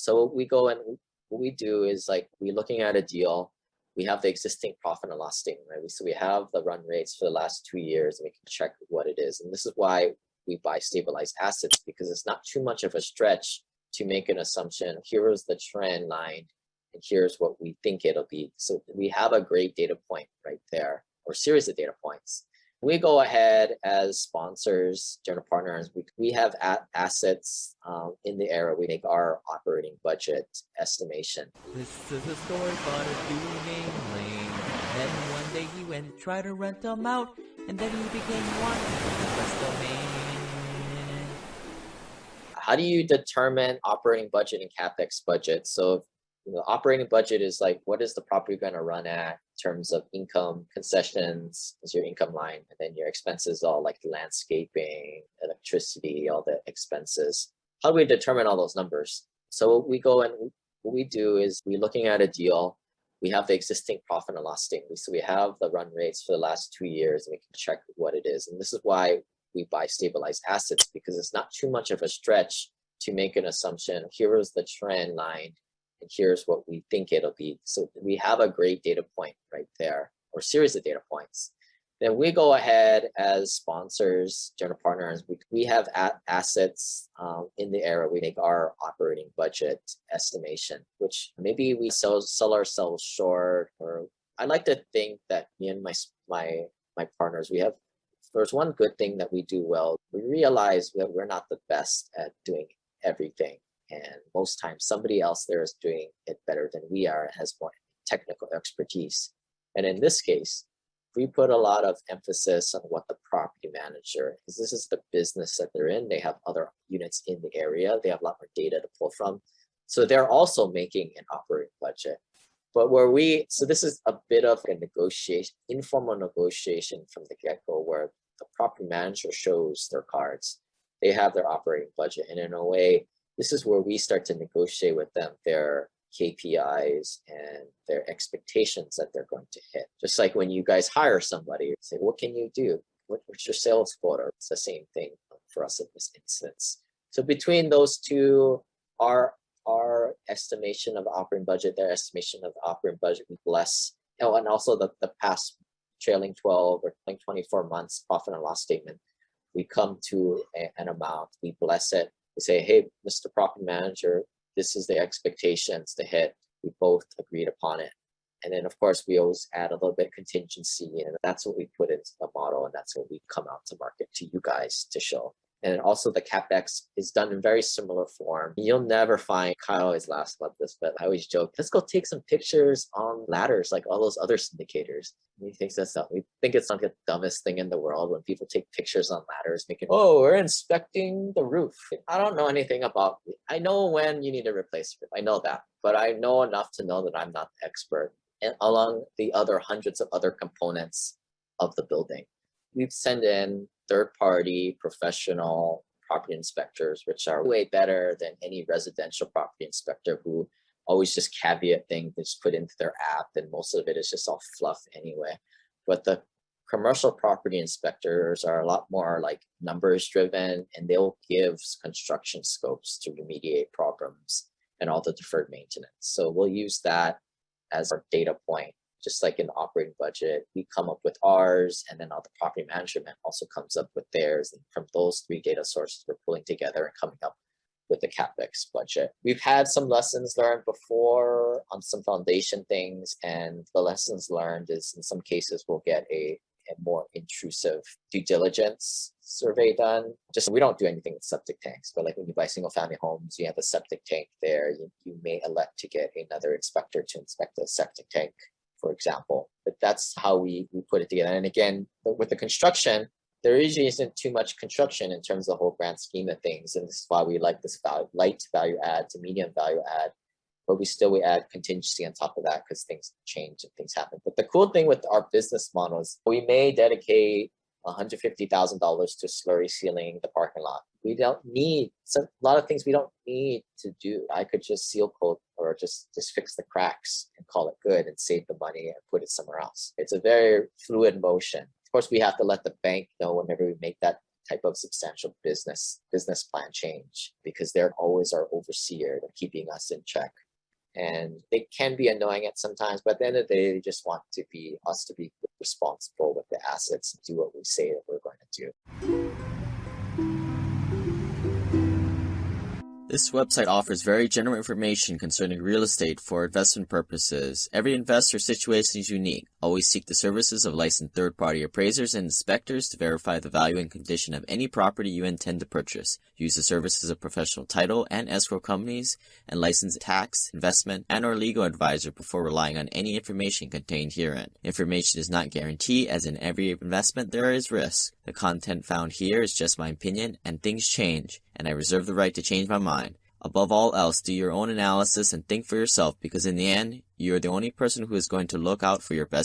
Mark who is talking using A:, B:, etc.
A: So we go and what we do is like we're looking at a deal. We have the existing profit and loss statement, right? So we have the run rates for the last 2 years and we can check what it is. And this is why we buy stabilized assets, because it's not too much of a stretch to make an assumption. Here is the trend line and here's what we think it'll be. So we have a great data point right there, or series of data points. We go ahead as sponsors, general partners, we have assets in the area. We make our operating budget estimation.
B: This is a story about a dude named Lane. Then one day he went and tried to rent them out, and then he became one with the rest domain.
A: How do you determine operating budget and capex budget? So the operating budget is like, what is the property going to run at in terms of income? Concessions is your income line, and then your expenses all like landscaping, electricity, all the expenses. How do we determine all those numbers? So we go and what we do is we're looking at a deal. We have the existing profit and loss statement. So we have the run rates for the last 2 years and we can check what it is. And this is why we buy stabilized assets, because it's not too much of a stretch to make an assumption. Here is the trend line and here's what we think it'll be. So we have a great data point right there, or series of data points. Then we go ahead as sponsors, general partners, we have assets in the area. We make our operating budget estimation, which maybe we sell ourselves short, or I like to think that me and my partners, there's one good thing that we do well. We realize that we're not the best at doing everything. And most times somebody else there is doing it better than we are and has more technical expertise. And in this case, we put a lot of emphasis on what the property manager, because this is the business that they're in. They have other units in the area. They have a lot more data to pull from. So they're also making an operating budget. But so this is a bit of a negotiation, informal negotiation from the get-go, where the property manager shows their cards. They have their operating budget. And in a way, this is where we start to negotiate with them their KPIs and their expectations that they're going to hit. Just like when you guys hire somebody, say, what can you do? What's your sales quota? It's the same thing for us in this instance. So between those two, our estimation of operating budget, their estimation of the operating budget, we bless, and also the past trailing 12 or 24 months profit and loss statement, we come to an amount, we bless it, we say, hey, Mr. Property Manager, this is the expectations to hit. We both agreed upon it. And then, of course, we always add a little bit of contingency, and that's what we put into the model, and that's what we come out to market to you guys to show. And also the CapEx is done in very similar form. You'll never find, Kyle always laughs about this, but I always joke, let's go take some pictures on ladders like all those other syndicators. And he thinks that's we think it's like the dumbest thing in the world when people take pictures on ladders, making, oh, we're inspecting the roof. I don't know anything about, I know when you need to replace the roof. I know that, but I know enough to know that I'm not the expert. And along the other hundreds of other components of the building, we've sent in third-party professional property inspectors, which are way better than any residential property inspector who always just caveat things they just put into their app, and most of it is just all fluff anyway. But the commercial property inspectors are a lot more like numbers driven, and they'll give construction scopes to remediate problems and all the deferred maintenance. So we'll use that as our data point. Just like in the operating budget, we come up with ours, and then all the property management also comes up with theirs. And from those three data sources, we're pulling together and coming up with the CapEx budget. We've had some lessons learned before on some foundation things, and the lessons learned is in some cases we'll get a more intrusive due diligence survey done. Just, we don't do anything with septic tanks, but like when you buy single family homes, you have a septic tank there, you may elect to get another inspector to inspect the septic tank, for example. But that's how we put it together. And again, with the construction, there usually isn't too much construction in terms of the whole grand scheme of things. And this is why we like this light value add to medium value add. But we add contingency on top of that because things change and things happen. But the cool thing with our business model is we may dedicate $150,000 to slurry sealing the parking lot. We don't need a lot of things we don't need to do. I could just seal coat or just fix the cracks and call it good and save the money and put it somewhere else. It's a very fluid motion. Of course, we have to let the bank know whenever we make that type of substantial business plan change, because they're always our overseer, they're keeping us in check. And they can be annoying at sometimes, but at the end of the day, they just want us to be responsible with the assets and do what we say that we're going to do.
C: This website offers very general information concerning real estate for investment purposes. Every investor situation is unique. Always seek the services of licensed third-party appraisers and inspectors to verify the value and condition of any property you intend to purchase. Use the services of professional title and escrow companies and licensed tax, investment, and or legal advisor before relying on any information contained herein. Information is not guaranteed, as in every investment there is risk. The content found here is just my opinion, and things change, and I reserve the right to change my mind. Above all else, do your own analysis and think for yourself, because in the end, you are the only person who is going to look out for your best